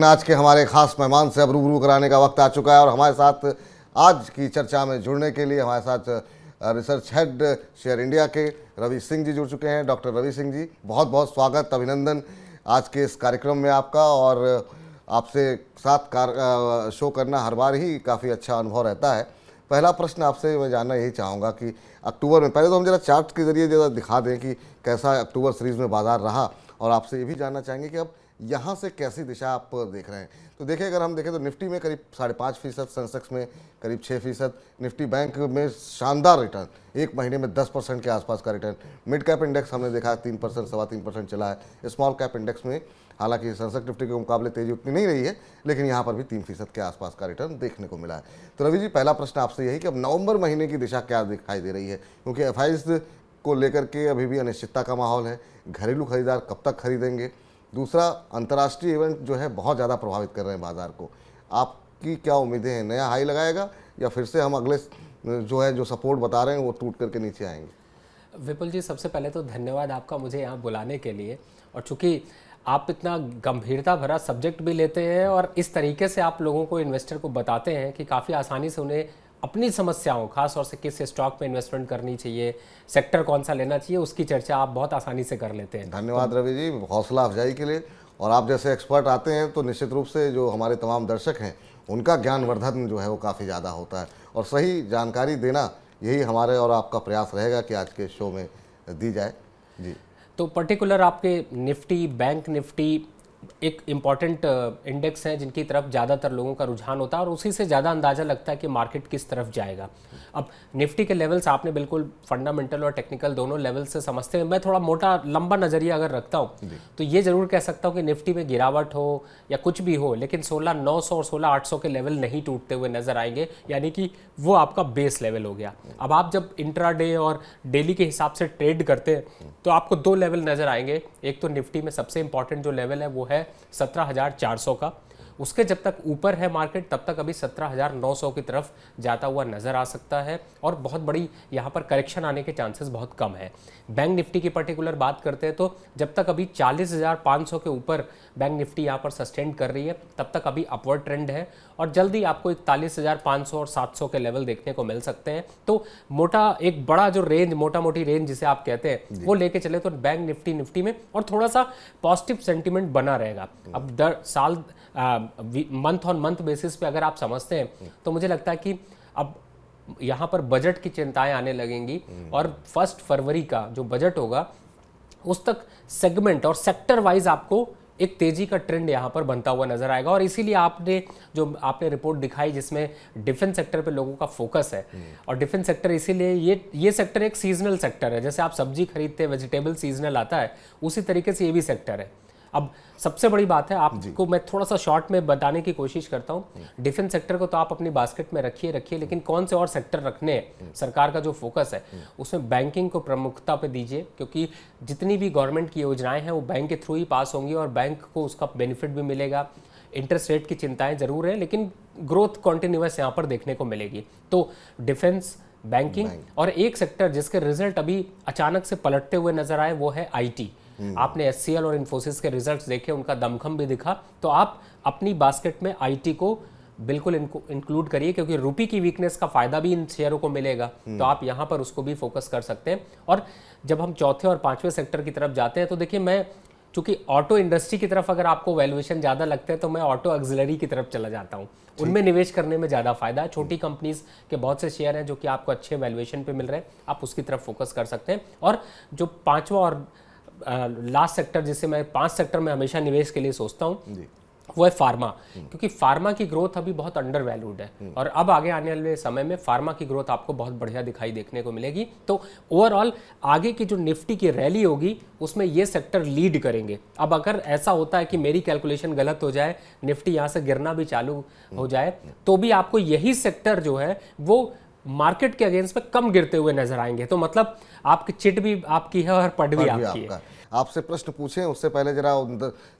आज के हमारे खास मेहमान से अब रूबरू कराने का वक्त आ चुका है और हमारे साथ आज की चर्चा में जुड़ने के लिए हमारे साथ रिसर्च हेड शेयर इंडिया के रवि सिंह जी जुड़ चुके हैं। डॉक्टर रवि सिंह जी, बहुत बहुत स्वागत, अभिनंदन आज के इस कार्यक्रम में आपका। और आपसे साथ शो करना हर बार ही काफ़ी अच्छा अनुभव रहता है। पहला प्रश्न आपसे मैं जानना यही चाहूँगा कि अक्टूबर में, पहले तो हम जरा चार्ट के जरिए जरा दिखा दें कि कैसा अक्टूबर सीरीज़ में बाजार रहा, और आपसे ये भी जानना चाहेंगे कि अब यहाँ से कैसी दिशा आप देख रहे हैं। तो देखिए, अगर हम देखें तो निफ्टी में करीब 5.5%, सेंसेक्स में करीब 6%, निफ्टी बैंक में शानदार रिटर्न, एक महीने में 10% के आसपास का रिटर्न। मिड कैप इंडेक्स हमने देखा 3%, 3.25% चला है। स्मॉल कैप इंडेक्स में हालांकि सेंसेक्स निफ्टी के मुकाबले तेजी उतनी नहीं रही है, लेकिन यहाँ पर भी 3% के आसपास का रिटर्न देखने को मिला है। तो रवि जी, पहला प्रश्न आपसे यही कि अब नवंबर महीने की दिशा क्या दिखाई दे रही है, क्योंकि एफआईज को लेकर के अभी भी अनिश्चितता का माहौल है। घरेलू खरीदार कब तक खरीदेंगे? दूसरा, अंतर्राष्ट्रीय इवेंट जो है बहुत ज़्यादा प्रभावित कर रहे हैं बाजार को। आपकी क्या उम्मीदें हैं? नया हाई लगाएगा या फिर से हम अगले जो है जो सपोर्ट बता रहे हैं वो टूट करके नीचे आएंगे? विपुल जी, सबसे पहले तो धन्यवाद आपका मुझे यहाँ बुलाने के लिए। और चूँकि आप इतना गंभीरता भरा सब्जेक्ट भी लेते हैं और इस तरीके से आप लोगों को, इन्वेस्टर को बताते हैं कि काफ़ी आसानी से उन्हें अपनी समस्याओं, खास तौर से किस स्टॉक में इन्वेस्टमेंट करनी चाहिए, सेक्टर कौन सा लेना चाहिए, उसकी चर्चा आप बहुत आसानी से कर लेते हैं। धन्यवाद रवि जी, हौसला अफजाई के लिए। और आप जैसे एक्सपर्ट आते हैं तो निश्चित रूप से जो हमारे तमाम दर्शक हैं उनका ज्ञानवर्धन जो है वो काफ़ी ज़्यादा होता है, और सही जानकारी देना यही हमारे और आपका प्रयास रहेगा कि आज के शो में दी जाए। जी, तो पर्टिकुलर आपके निफ्टी, बैंक निफ्टी एक इम्पॉर्टेंट इंडेक्स है जिनकी तरफ ज़्यादातर लोगों का रुझान होता है और उसी से ज़्यादा अंदाज़ा लगता है कि मार्केट किस तरफ जाएगा। अब निफ्टी के लेवल्स आपने बिल्कुल फंडामेंटल और टेक्निकल दोनों लेवल से समझते हैं। मैं थोड़ा मोटा लंबा नज़रिया अगर रखता हूँ तो ये ज़रूर कह सकता हूँ कि निफ्टी में गिरावट हो या कुछ भी हो, लेकिन 16,900 और 16,800 के लेवल नहीं टूटते हुए नजर आएंगे, यानी कि वो आपका बेस लेवल हो गया। अब आप जब इंट्राडे और डेली के हिसाब से ट्रेड करते हैं तो आपको दो लेवल नजर आएंगे। एक तो निफ्टी में सबसे इंपॉर्टेंट जो लेवल है वो है 17,400 का। उसके जब तक ऊपर है मार्केट तब तक अभी 17,900 की तरफ जाता हुआ नजर आ सकता है और बहुत बड़ी यहाँ पर करेक्शन आने के चांसेस बहुत कम है। बैंक निफ्टी की पर्टिकुलर बात करते हैं तो जब तक अभी 40,500 के ऊपर बैंक निफ्टी यहाँ पर सस्टेन कर रही है तब तक अभी अपवर्ड ट्रेंड है और जल्दी आपको 41,500 और 700 के लेवल देखने को मिल सकते हैं। तो मोटा एक बड़ा जो रेंज, मोटा मोटी रेंज जिसे आप कहते हैं, वो लेके चले तो बैंक निफ्टी में और थोड़ा सा पॉजिटिव सेंटिमेंट बना रहेगा। अब दर साल मंथ ऑन मंथ बेसिस पे अगर आप समझते हैं तो मुझे लगता है कि अब यहाँ पर बजट की चिंताएं आने लगेंगी और 1 फरवरी का जो बजट होगा उस तक सेगमेंट और सेक्टर वाइज आपको एक तेजी का ट्रेंड यहाँ पर बनता हुआ नजर आएगा। और इसीलिए आपने रिपोर्ट दिखाई जिसमें डिफेंस सेक्टर पे लोगों का फोकस है, और डिफेंस सेक्टर इसीलिए ये सेक्टर एक सीजनल सेक्टर है। जैसे आप सब्जी खरीदते हैं, वेजिटेबल सीजनल आता है, उसी तरीके से ये भी सेक्टर है। अब सबसे बड़ी बात है, आपको मैं थोड़ा सा शॉर्ट में बताने की कोशिश करता हूँ। डिफेंस सेक्टर को तो आप अपनी बास्केट में रखिए, लेकिन कौन से और सेक्टर रखने हैं, सरकार का जो फोकस है उसमें बैंकिंग को प्रमुखता पे दीजिए, क्योंकि जितनी भी गवर्नमेंट की योजनाएं हैं वो बैंक के थ्रू ही पास होंगी और बैंक को उसका बेनिफिट भी मिलेगा। इंटरेस्ट रेट की चिंताएं जरूर है लेकिन ग्रोथ कॉन्टिन्यूअस यहाँ पर देखने को मिलेगी। तो डिफेंस, बैंकिंग और एक सेक्टर जिसके रिजल्ट अभी अचानक से पलटते हुए नजर आए वो है आईटी। आपने एचसीएल और इन्फोसिस के रिजल्ट्स देखे, उनका दमखम भी दिखा, तो आप अपनी बास्केट में आईटी को बिल्कुल इंक्लूड करिए, क्योंकि रुपी की वीकनेस का फायदा भी इन शेयरों को मिलेगा। तो आप यहां पर उसको भी फोकस कर सकते हैं। और जब हम चौथे और पांचवें सेक्टर की तरफ जाते हैं तो देखिए, मैं चूंकि ऑटो इंडस्ट्री की तरफ अगर आपको वैल्यूएशन ज़्यादा लगते हैं तो मैं ऑटो ऑक्सिलरी की तरफ चला जाता हूँ। उनमें निवेश करने में ज़्यादा फायदा है। छोटी कंपनीज के बहुत से शेयर हैं जो कि आपको अच्छे वैल्यूएशन पे मिल रहे हैं, आप उसकी तरफ फोकस कर सकते हैं। और जो पांचवा और लास्ट सेक्टर जिसे मैं 5 सेक्टर में हमेशा निवेश के लिए सोचता हूँ वो है फार्मा, क्योंकि फार्मा की ग्रोथ अभी बहुत अंडर वैल्यूड है और अब आगे आने वाले समय में फार्मा की ग्रोथ आपको बहुत बढ़िया दिखाई देखने को मिलेगी। तो ओवरऑल आगे की जो निफ्टी की रैली होगी उसमें ये सेक्टर लीड करेंगे। अब अगर ऐसा होता है कि मेरी कैलकुलेशन गलत हो जाए, निफ्टी यहाँ से गिरना भी चालू हो जाए, तो भी आपको यही सेक्टर जो है वो मार्केट के अगेंस्ट में कम गिरते हुए नजर आएंगे। तो मतलब आपकी चिट भी आपकी है और पट भी आपकी है। आपसे प्रश्न पूछें उससे पहले जरा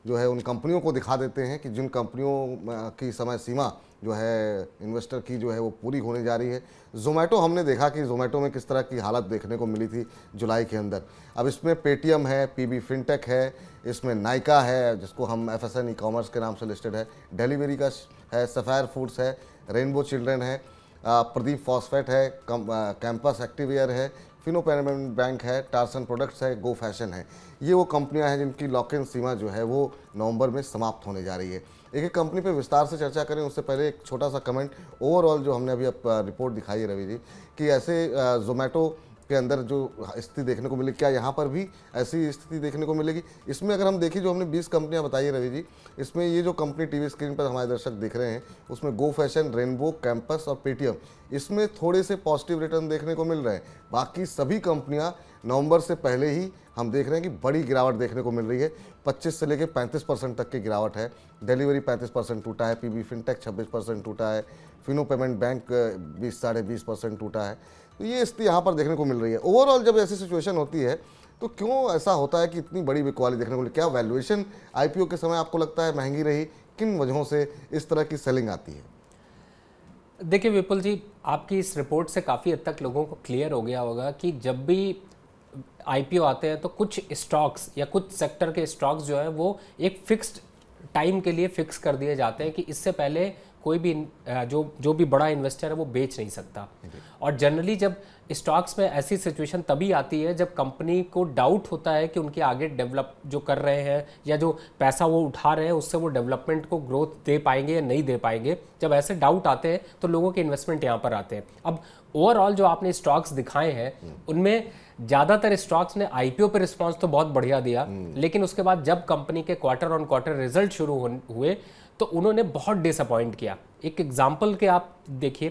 जो है उन कंपनियों को दिखा देते हैं कि जिन कंपनियों की समय सीमा जो है इन्वेस्टर की जो है वो पूरी होने जा रही है। जोमेटो, हमने देखा कि जोमेटो में किस तरह की हालत देखने को मिली थी जुलाई के अंदर। अब इसमें पेटीएम है, पीबी फिनटेक है, इसमें नाइका है जिसको हम एफएसएन ई कॉमर्स के नाम से लिस्टेड है, डिलीवरी का है, सफायर फूड्स है, रेनबो चिल्ड्रन है, प्रदीप फॉस्फेट है, कैंपस एक्टिवेयर है, फिनो पेमेंट बैंक है, टार्सन प्रोडक्ट्स है, गो फैशन है। ये वो कंपनियां हैं जिनकी लॉक इन सीमा जो है वो नवंबर में समाप्त होने जा रही है। एक एक कंपनी पे विस्तार से चर्चा करें उससे पहले एक छोटा सा कमेंट। ओवरऑल जो हमने अभी रिपोर्ट दिखाई है रवि जी कि ऐसे जोमेटो के अंदर जो स्थिति देखने को मिली, क्या यहाँ पर भी ऐसी स्थिति देखने को मिलेगी? इसमें अगर हम देखें जो हमने 20 कंपनियां बताई है रवि जी, इसमें ये जो कंपनी टीवी स्क्रीन पर हमारे दर्शक देख रहे हैं उसमें गो फैशन, रेनबो, कैंपस और पेटीएम, इसमें थोड़े से पॉजिटिव रिटर्न देखने को मिल रहे हैं। बाकी सभी कंपनियां नवंबर से पहले ही हम देख रहे हैं कि बड़ी गिरावट देखने को मिल रही है। 25 से लेकर 35% तक की गिरावट है। डिलीवरी 35% टूटा है, पीबी फिनटेक 26% टूटा है, फिनो पेमेंट बैंक 20-20.5% टूटा है। तो ये स्थिति यहाँ पर देखने को मिल रही है। ओवरऑल जब ऐसी सिचुएशन होती है तो क्यों ऐसा होता है कि इतनी बड़ी बिकवाली देखने को मिली? क्या वैल्यूएशन आईपीओ के समय आपको लगता है महंगी रही? किन वजहों से इस तरह की सेलिंग आती है? देखिए विपुल जी, आपकी इस रिपोर्ट से काफ़ी हद तक लोगों को क्लियर हो गया होगा कि जब भी आईपीओ आते हैं तो कुछ स्टॉक्स या कुछ सेक्टर के स्टॉक्स जो है वो एक फिक्स्ड टाइम के लिए फिक्स कर दिए जाते हैं कि इससे पहले कोई भी जो भी बड़ा इन्वेस्टर है वो बेच नहीं सकता। और जनरली जब स्टॉक्स में ऐसी सिचुएशन तभी आती है जब कंपनी को डाउट होता है कि उनके आगे डेवलप जो कर रहे हैं या जो पैसा वो उठा रहे हैं उससे वो डेवलपमेंट को ग्रोथ दे पाएंगे या नहीं दे पाएंगे। जब ऐसे डाउट आते हैं तो लोगों के इन्वेस्टमेंट यहाँ पर आते हैं। अब ओवरऑल जो आपने स्टॉक्स दिखाए हैं उनमें ज़्यादातर स्टॉक्स ने आईपीओ पे रिस्पांस तो बहुत बढ़िया दिया, लेकिन उसके बाद जब कंपनी के क्वार्टर ऑन क्वार्टर रिजल्ट शुरू हुए तो उन्होंने बहुत डिसअपॉइंट किया। एक एग्जाम्पल के आप देखिए,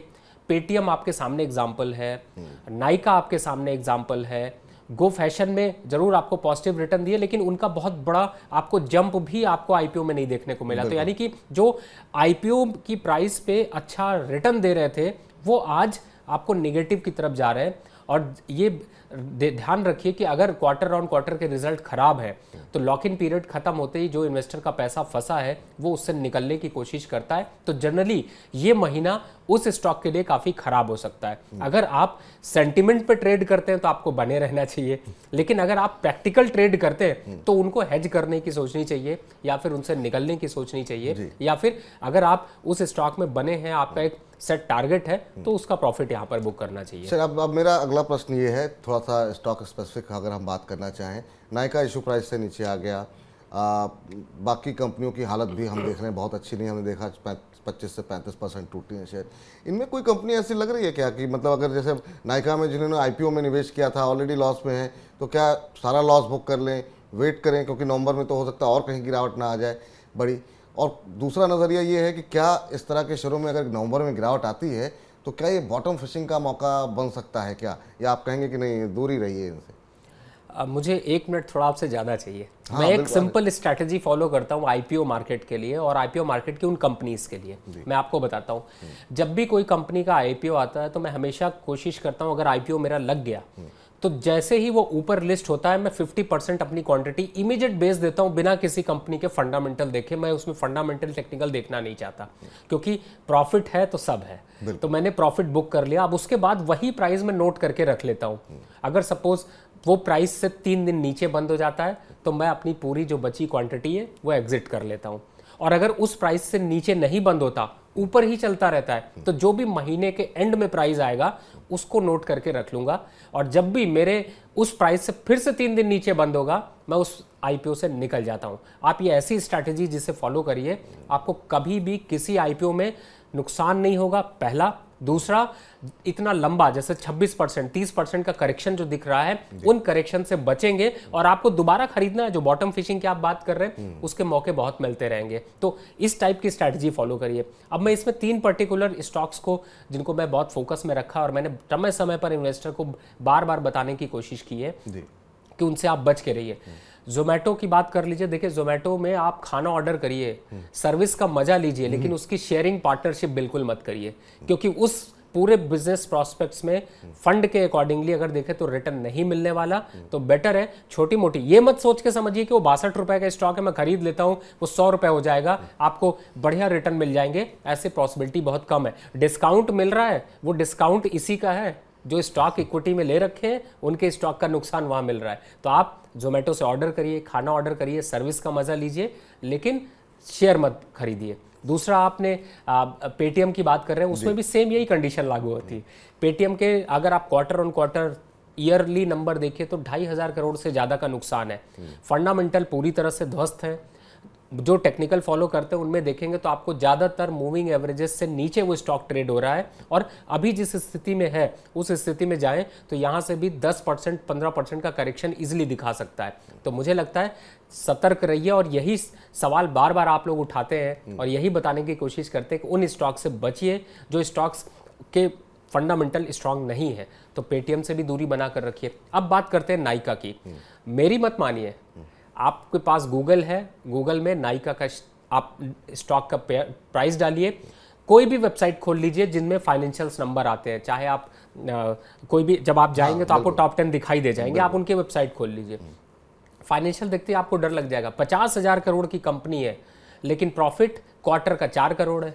पेटीएम आपके सामने एग्जाम्पल है, नाइका आपके सामने एग्जाम्पल है, गो फैशन में जरूर आपको पॉजिटिव रिटर्न दिए लेकिन उनका बहुत बड़ा आपको जंप भी आपको आईपीओ में नहीं देखने को मिला। तो यानी कि जो आईपीओ की प्राइस पे अच्छा रिटर्न दे रहे थे वो आज आपको नेगेटिव की तरफ जा रहे हैं। और ये ध्यान रखिए कि अगर क्वार्टर ऑन क्वार्टर के रिजल्ट खराब है तो लॉक इन पीरियड खत्म होते ही जो इन्वेस्टर का पैसा फंसा है वो उससे निकलने की कोशिश करता है। तो जनरली ये महीना उस स्टॉक के लिए काफ़ी खराब हो सकता है। अगर आप सेंटिमेंट पे ट्रेड करते हैं तो आपको बने रहना चाहिए, लेकिन अगर आप प्रैक्टिकल ट्रेड करते हैं तो उनको हेज करने की सोचनी चाहिए या फिर उनसे निकलने की सोचनी चाहिए, या फिर अगर आप उस स्टॉक में बने हैं, आपका एक सेट टारगेट है तो उसका प्रॉफिट यहाँ पर बुक करना चाहिए। सर अब मेरा अगला प्रश्न ये है, थोड़ा सा स्टॉक स्पेसिफिक अगर हम बात करना चाहें, नाइका इशू प्राइस से नीचे आ गया, बाकी कंपनियों की हालत भी हम देख रहे हैं बहुत अच्छी नहीं, हमने देखा 25 से 35% टूटी है शेयर। इनमें कोई कंपनी ऐसी लग रही है क्या कि मतलब अगर जैसे नाइका में जिन्होंने आईपीओ में निवेश किया था ऑलरेडी लॉस में है तो क्या सारा लॉस बुक कर लें, वेट करें क्योंकि नवंबर में तो हो सकता है और कहीं गिरावट ना आ जाए बड़ी? और दूसरा नज़रिया ये है कि क्या इस तरह के शेयरों में अगर नवंबर में गिरावट आती है तो क्या ये बॉटम फिशिंग का मौका बन सकता है क्या, या आप कहेंगे कि नहीं दूर ही रहिए इनसे? मुझे 1 मिनट थोड़ा आपसे ज़्यादा चाहिए। मैं एक सिंपल स्ट्रैटेजी फॉलो करता हूँ आईपीओ मार्केट के लिए और आईपीओ मार्केट की उन कंपनीज के लिए। मैं आपको बताता हूँ, जब भी कोई कंपनी का आईपीओ आता है तो मैं हमेशा कोशिश करता हूँ अगर आईपीओ मेरा लग गया तो जैसे ही वो ऊपर लिस्ट होता है मैं 50% अपनी क्वांटिटी इमीडिएट बेच देता हूं बिना किसी कंपनी के फंडामेंटल देखे। मैं उसमें फंडामेंटल टेक्निकल देखना नहीं चाहता क्योंकि प्रॉफिट है तो सब है। तो मैंने प्रॉफिट बुक कर लिया। अब उसके बाद वही प्राइस में नोट करके रख लेता हूं। अगर सपोज वो प्राइस से 3 दिन नीचे बंद हो जाता है तो मैं अपनी पूरी जो बची क्वांटिटी है वो एग्जिट कर लेता हूं। और अगर उस प्राइस से नीचे नहीं बंद होता, ऊपर ही चलता रहता है, तो जो भी महीने के एंड में प्राइस आएगा उसको नोट करके रख लूंगा। और जब भी मेरे उस प्राइस से फिर से 3 दिन नीचे बंद होगा मैं उस आईपीओ से निकल जाता हूं। आप ये ऐसी स्ट्रैटेजी जिसे फॉलो करिए, आपको कभी भी किसी आईपीओ में नुकसान नहीं होगा, पहला। दूसरा, इतना लंबा जैसे 26% 30% का करेक्शन जो दिख रहा है उन करेक्शन से बचेंगे और आपको दोबारा खरीदना है। जो बॉटम फिशिंग की आप बात कर रहे हैं उसके मौके बहुत मिलते रहेंगे। तो इस टाइप की स्ट्रैटेजी फॉलो करिए। अब मैं इसमें 3 पर्टिकुलर स्टॉक्स को जिनको मैं बहुत फोकस में रखा और मैंने समय समय पर इन्वेस्टर को बार बार बताने की कोशिश की है कि उनसे आप बच के रहिए। जोमेटो की बात कर लीजिए। देखिए, जोमेटो में आप खाना ऑर्डर करिए, सर्विस का मजा लीजिए, लेकिन उसकी शेयरिंग पार्टनरशिप बिल्कुल मत करिए क्योंकि उस पूरे बिजनेस प्रॉस्पेक्ट्स में फंड के अकॉर्डिंगली अगर देखें तो रिटर्न नहीं मिलने वाला, तो बेटर है छोटी मोटी, ये मत सोच के समझिए कि वो 62 रुपए का स्टॉक है मैं खरीद लेता हूं वो 100 रुपए हो जाएगा, आपको बढ़िया रिटर्न मिल जाएंगे, ऐसे पॉसिबिलिटी बहुत कम है। डिस्काउंट मिल रहा है, वो डिस्काउंट इसी का है जो स्टॉक इक्विटी में ले रखे हैं उनके स्टॉक का नुकसान वहां मिल रहा है। तो आप जोमेटो से ऑर्डर करिए, खाना ऑर्डर करिए, सर्विस का मजा लीजिए, लेकिन शेयर मत खरीदिए। दूसरा, आपने पेटीएम की बात कर रहे हैं, उसमें भी सेम यही कंडीशन लागू होती है। पेटीएम के अगर आप quarter on quarter yearly number देखिए तो 2,500 करोड़ से ज़्यादा का नुकसान है। फंडामेंटल पूरी तरह से ध्वस्त है। जो टेक्निकल फॉलो करते हैं उनमें देखेंगे तो आपको ज़्यादातर मूविंग एवरेजेस से नीचे वो स्टॉक ट्रेड हो रहा है, और अभी जिस स्थिति में है उस स्थिति में जाएं तो यहाँ से भी 10% 15% का करेक्शन इजीली दिखा सकता है। तो मुझे लगता है सतर्क रहिए, और यही सवाल बार बार आप लोग उठाते हैं और यही बताने की कोशिश करते हैं कि उन स्टॉक से बचिए जो स्टॉक्स के फंडामेंटल स्ट्रांग नहीं है। तो पेटीएम से भी दूरी बना कर रखिए। अब बात करते हैं नाइका की। मेरी मत मानिए, आपके पास गूगल है, गूगल में नाइका का आप स्टॉक का प्राइस डालिए, कोई भी वेबसाइट खोल लीजिए जिनमें फाइनेंशियल्स नंबर आते हैं, चाहे आप कोई भी, जब आप जाएंगे तो आपको टॉप 10 दिखाई दे जाएंगे, आप उनके वेबसाइट खोल लीजिए, फाइनेंशियल देखते ही आपको डर लग जाएगा। 50,000 करोड़ की कंपनी है लेकिन प्रॉफिट क्वार्टर का 4 करोड़ है।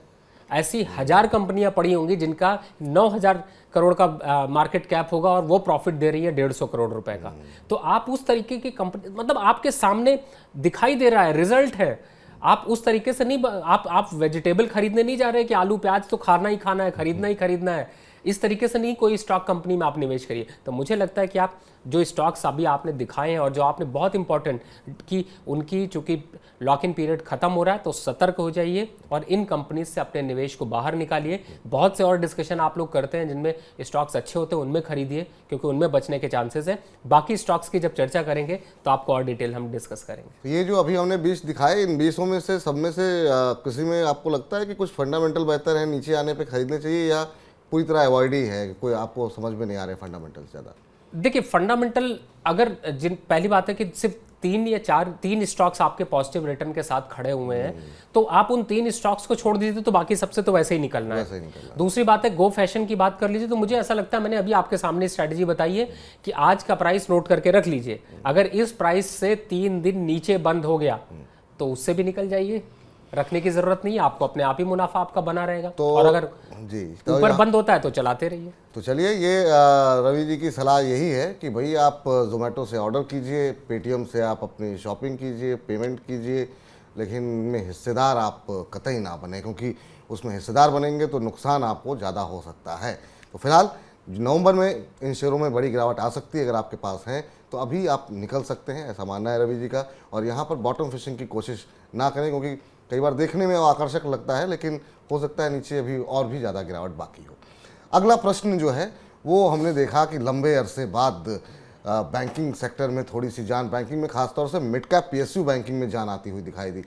ऐसी 1000 कंपनियां पड़ी होंगी जिनका 9,000 करोड़ का मार्केट कैप होगा और वो प्रॉफिट दे रही है 150 करोड़ रुपए का। तो आप उस तरीके की कंपनी, मतलब आपके सामने दिखाई दे रहा है, रिजल्ट है, आप उस तरीके से नहीं, आप वेजिटेबल खरीदने नहीं जा रहे कि आलू प्याज तो खाना ही खाना है, खरीदना ही खरीदना है, इस तरीके से नहीं कोई स्टॉक कंपनी में आप निवेश करिए। तो मुझे लगता है कि आप जो स्टॉक्स अभी आपने दिखाए हैं और जो आपने बहुत इंपॉर्टेंट कि उनकी चूंकि लॉक इन पीरियड खत्म हो रहा है, तो सतर्क हो जाइए और इन कंपनीज से अपने निवेश को बाहर निकालिए। बहुत से और डिस्कशन आप लोग करते हैं जिनमें स्टॉक्स अच्छे होते हैं, उनमें खरीदिए क्योंकि उनमें बचने के चांसेस है। बाकी स्टॉक्स की जब चर्चा करेंगे तो आपको और डिटेल हम डिस्कस करेंगे। ये जो अभी हमने 20 दिखाए, इन 20 में से सब में से किसी में आपको लगता है कि कुछ फंडामेंटल बेहतर है, नीचे आने पे खरीदने चाहिए, या पूरी तरह अवॉइड ही है, कोई आपको समझ में नहीं आ रहे फंडामेंटल ज़्यादा? देखिए फंडामेंटल, अगर पहली बात है कि सिर्फ 3 स्टॉक्स आपके पॉजिटिव रिटर्न के साथ खड़े हुए हैं, तो आप उन 3 स्टॉक्स को छोड़ दीजिए तो बाकी सबसे तो वैसे ही निकलना है। दूसरी बात है, गो फैशन की बात कर लीजिए, तो मुझे ऐसा लगता है, मैंने अभी आपके सामने स्ट्रैटेजी बताई है कि आज का प्राइस नोट करके रख लीजिए, अगर इस प्राइस से 3 दिन नीचे बंद हो गया तो उससे भी निकल जाइए, रखने की जरूरत नहीं है, आपको अपने आप ही मुनाफा आपका बना रहेगा। तो और अगर जी ऊपर बंद होता है तो चलाते रहिए। तो चलिए, ये रवि जी की सलाह यही है कि भाई आप जोमेटो से ऑर्डर कीजिए, पेटीएम से आप अपनी शॉपिंग कीजिए, पेमेंट कीजिए, लेकिन इनमें हिस्सेदार आप कतई ना बने, क्योंकि उसमें हिस्सेदार बनेंगे तो नुकसान आपको ज़्यादा हो सकता है। तो फिलहाल नवंबर में इन शेयरों में बड़ी गिरावट आ सकती है, अगर आपके पास है तो अभी आप निकल सकते हैं, ऐसा मानना है रवि जी का। और यहाँ पर बॉटम फिशिंग की कोशिश ना करें, क्योंकि कई बार देखने में आकर्षक लगता है लेकिन हो सकता है नीचे अभी और भी ज़्यादा गिरावट बाकी हो। अगला प्रश्न जो है वो हमने देखा कि लंबे अरसे बाद बैंकिंग सेक्टर में थोड़ी सी जान, बैंकिंग में खासतौर से मिड कैप पीएसयू बैंकिंग में जान आती हुई दिखाई दी।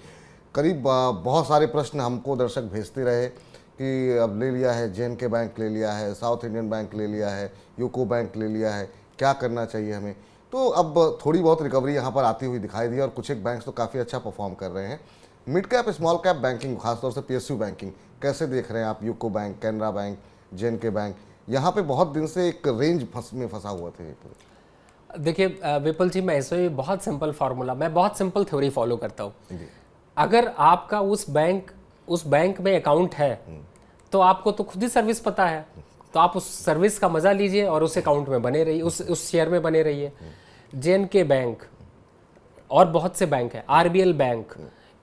करीब बहुत सारे प्रश्न हमको दर्शक भेजते रहे कि अब ले लिया है जे&के बैंक, ले लिया है साउथ इंडियन बैंक, ले लिया है यूको बैंक, ले लिया है, क्या करना चाहिए हमें। तो अब थोड़ी बहुत रिकवरी यहाँ पर आती हुई दिखाई दी और कुछ एक बैंक्स तो काफ़ी अच्छा परफॉर्म कर रहे हैं। Mid cap small cap banking, खासतौर से पीएसयू बैंकिंग कैसे देख रहे हैं आप? UCO bank, Canara bank, जे&के bank, यहाँ पे बहुत दिन से एक रेंज में फंसा हुआ थे। देखिए विपुल जी, मैं इसमें बहुत सिंपल फार्मूला, मैं बहुत सिंपल थ्योरी फॉलो करता हूँ। अगर आपका उस बैंक में अकाउंट है तो आपको तो खुद ही सर्विस पता है, तो आप उस सर्विस का मजा लीजिए और उस अकाउंट में बने रहिए, उस शेयर में बने रहिए। जे&के बैंक और बहुत से बैंक है, आरबीएल बैंक,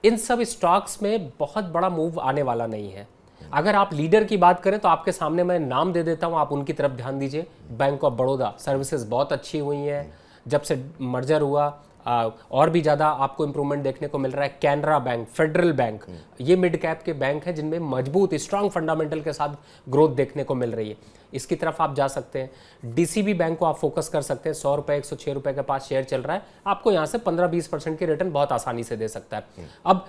इन सब स्टॉक्स में बहुत बड़ा मूव आने वाला नहीं है। अगर आप लीडर की बात करें तो आपके सामने मैं नाम दे देता हूं, आप उनकी तरफ ध्यान दीजिए। बैंक ऑफ बड़ौदा, सर्विसेज बहुत अच्छी हुई हैं जब से मर्जर हुआ, और भी ज़्यादा आपको इंप्रूवमेंट देखने को मिल रहा है। कैनरा बैंक, फेडरल बैंक, ये मिड कैप के बैंक हैं जिनमें मजबूत स्ट्रांग फंडामेंटल के साथ ग्रोथ देखने को मिल रही है, इसकी तरफ आप जा सकते हैं। डीसीबी बैंक को आप फोकस कर सकते हैं, 100 रुपये 106 रुपये के पास शेयर चल रहा है, आपको यहाँ से 15-20% के रिटर्न बहुत आसानी से दे सकता है। अब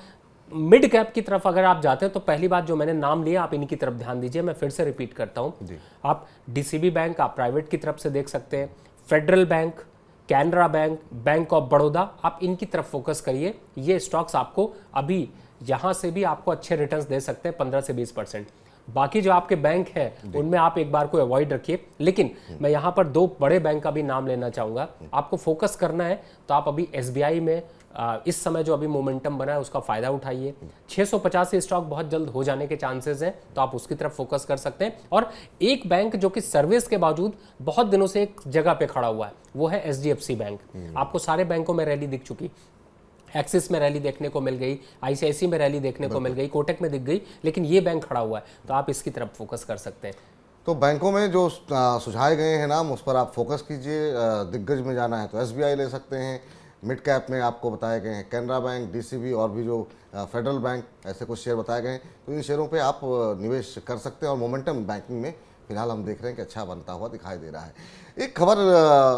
मिड कैप की तरफ अगर आप जाते हैं तो पहली बात जो मैंने नाम लिया, आप इनकी तरफ ध्यान दीजिए। मैं फिर से रिपीट करता हूँ, आप डीसीबी बैंक आप प्राइवेट की तरफ से देख सकते हैं, federal bank, Canara bank, bank of Baroda, आप इनकी तरफ फोकस करिए। ये स्टॉक्स आपको अभी यहाँ से भी आपको अच्छे रिटर्न्स दे सकते हैं, 15 से 20%। बाकी जो आपके बैंक हैं उनमें आप एक बार को अवॉइड रखिए। लेकिन मैं यहाँ पर दो बड़े बैंक का भी नाम लेना चाहूँगा। आपको फोकस करना है तो आप अभी एसबीआई में इस समय जो अभी मोमेंटम बना है उसका फायदा उठाइए। 650 से स्टॉक बहुत जल्द हो जाने के चांसेस हैं, तो आप उसकी तरफ फोकस कर सकते हैं। और एक बैंक जो कि सर्विस के बावजूद बहुत दिनों से एक जगह पे खड़ा हुआ है वो है एचडीएफसी बैंक। आपको सारे बैंकों में रैली दिख चुकी, एक्सिस में रैली देखने को मिल गई, आईसीआईसी में रैली देखने को मिल गई, कोटक में दिख गई, लेकिन ये बैंक खड़ा हुआ है तो आप इसकी तरफ फोकस कर सकते हैं। तो बैंकों में जो सुझाए गए हैं नाम उस पर आप फोकस कीजिए। दिग्गज में जाना है तो एसबीआई ले सकते हैं। मिड कैप में आपको बताए गए हैं कैनरा बैंक, डीसीबी और भी जो फेडरल बैंक, ऐसे कुछ शेयर बताए गए हैं। तो इन शेयरों पे आप निवेश कर सकते हैं। और मोमेंटम बैंकिंग में फिलहाल हम देख रहे हैं कि अच्छा बनता हुआ दिखाई दे रहा है। एक खबर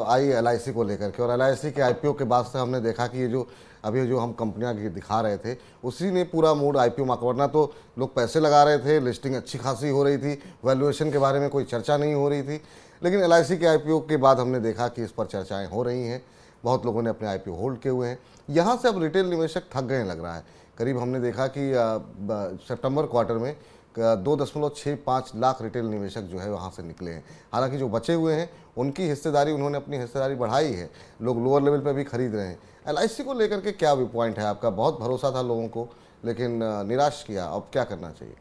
आई एलआईसी को लेकर के, और एलआईसी के आईपीओ के बाद से हमने देखा कि ये जो अभी जो हम कंपनियां दिखा रहे थे उसी ने पूरा मूड आईपीओ मार्केट, वरना तो लोग पैसे लगा रहे थे, लिस्टिंग अच्छी खासी हो रही थी, वैल्यूएशन के बारे में कोई चर्चा नहीं हो रही थी। लेकिन एलआईसी के आईपीओ के बाद हमने देखा कि इस पर चर्चाएँ हो रही हैं, बहुत लोगों ने अपने आईपीओ होल्ड किए हुए हैं। यहाँ से अब रिटेल निवेशक थक गए लग रहा है। करीब हमने देखा कि सितंबर क्वार्टर में 2.65 लाख रिटेल निवेशक जो है वहाँ से निकले हैं। हालांकि जो बचे हुए हैं उनकी हिस्सेदारी, उन्होंने अपनी हिस्सेदारी बढ़ाई है, लोग लोअर लेवल पे भी खरीद रहे हैं। एलआईसी को लेकर के क्या भी पॉइंट है आपका? बहुत भरोसा था लोगों को लेकिन निराश किया, अब क्या करना चाहिए?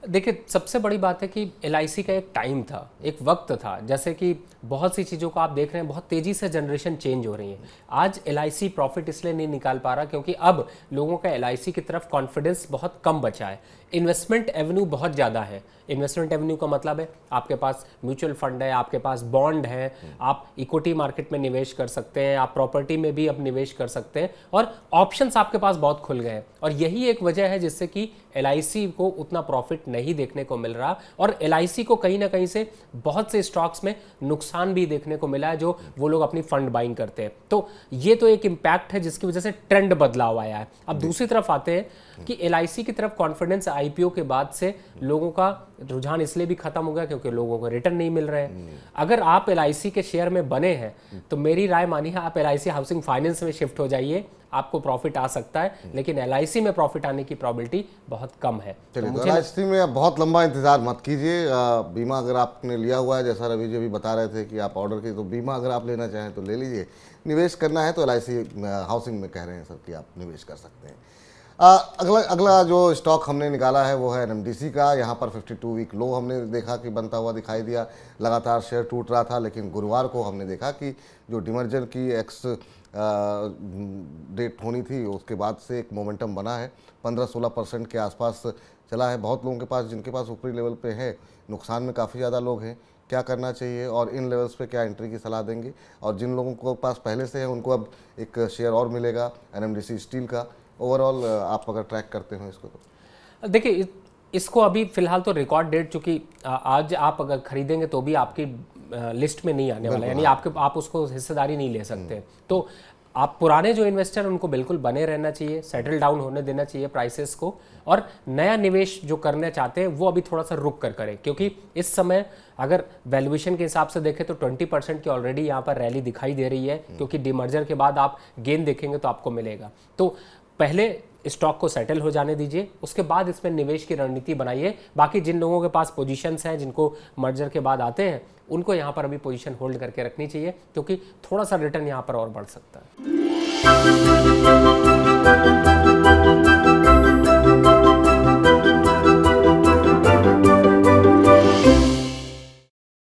देखिए, सबसे बड़ी बात है कि एलआईसी का एक टाइम था, एक वक्त था। जैसे कि बहुत सी चीज़ों को आप देख रहे हैं, बहुत तेज़ी से जनरेशन चेंज हो रही है। आज एलआईसी प्रॉफिट इसलिए नहीं निकाल पा रहा क्योंकि अब लोगों का एलआईसी की तरफ कॉन्फिडेंस बहुत कम बचा है। इन्वेस्टमेंट एवेन्यू बहुत ज़्यादा है। इन्वेस्टमेंट एवेन्यू का मतलब है आपके पास म्यूचुअल फंड है, आपके पास बॉन्ड है, आप इक्विटी मार्केट में निवेश कर सकते हैं, आप प्रॉपर्टी में भी अब निवेश कर सकते हैं, और ऑप्शंस आपके पास बहुत खुल गए हैं। और यही एक वजह है जिससे कि एलआईसी को उतना प्रॉफिट नहीं देखने को मिल रहा, और एलआईसी को कहीं ना कहीं से बहुत से स्टॉक्स में नुकसान भी देखने को मिला है जो वो लोग अपनी फंड बाइंग करते हैं। तो ये तो एक इम्पैक्ट है जिसकी वजह से ट्रेंड बदलाव आया है। अब दूसरी तरफ आते हैं कि एलआईसी की तरफ कॉन्फिडेंस आईपीओ के बाद से लोगों का रुझान इसलिए भी खत्म हो गया क्योंकि लोगों को रिटर्न नहीं मिल रहे हैं। अगर आप एलआईसी के शेयर में बने हैं तो मेरी राय मानिए आप एलआईसी हाउसिंग फाइनेंस में शिफ्ट हो जाइए, आपको प्रॉफिट आ सकता है, लेकिन एलआईसी में प्रॉफिट आने की प्रोबेबिलिटी बहुत कम है। चलिए, तो एलआईसी में आप बहुत लंबा इंतजार मत कीजिए। बीमा अगर आपने लिया हुआ है, जैसा रवि जी अभी बता रहे थे कि आप ऑर्डर किए, तो बीमा अगर आप लेना चाहें तो ले लीजिए। निवेश करना है तो एलआईसी हाउसिंग में कह रहे हैं सर कि आप निवेश कर सकते हैं। अगला जो स्टॉक हमने निकाला है वो है एनएमडीसी का। यहाँ पर 52 वीक लो हमने देखा कि बनता हुआ दिखाई दिया। लगातार शेयर टूट रहा था, लेकिन गुरुवार को हमने देखा कि जो डिमर्जर की एक्स डेट होनी थी उसके बाद से एक मोमेंटम बना है, 15-16% के आसपास चला है। बहुत लोगों के पास, जिनके पास ऊपरी लेवल पे है, नुकसान में काफ़ी ज़्यादा लोग हैं। क्या करना चाहिए और इन लेवल्स पे क्या एंट्री की सलाह देंगे? और जिन लोगों को पास पहले से है उनको अब एक शेयर और मिलेगा एनएमडीसी स्टील का। ओवरऑल आप अगर ट्रैक करते हो इसको तो देखिए, इसको अभी फिलहाल तो रिकॉर्ड डेट, चूंकि आज आप अगर खरीदेंगे तो भी आपकी लिस्ट में नहीं आने वाला है, यानी आप उसको हिस्सेदारी नहीं ले सकते। तो आप पुराने जो इन्वेस्टर उनको बिल्कुल बने रहना चाहिए, सेटल डाउन होने देना चाहिए प्राइसेस को, और नया निवेश जो करना चाहते हैं वो अभी थोड़ा सा रुक कर करें, क्योंकि इस समय अगर वैल्यूएशन के हिसाब से देखें तो 20% की ऑलरेडी यहाँ पर रैली दिखाई दे रही है, क्योंकि डिमर्जर के बाद आप गेन देखेंगे तो आपको मिलेगा। तो पहले स्टॉक को सेटल हो जाने दीजिए, उसके बाद इसमें निवेश की रणनीति बनाइए। बाकी जिन लोगों के पास पोजीशंस हैं, जिनको मर्जर के बाद आते हैं, उनको यहाँ पर अभी पोजीशन होल्ड करके रखनी चाहिए, क्योंकि थोड़ा सा रिटर्न यहाँ पर और बढ़ सकता है।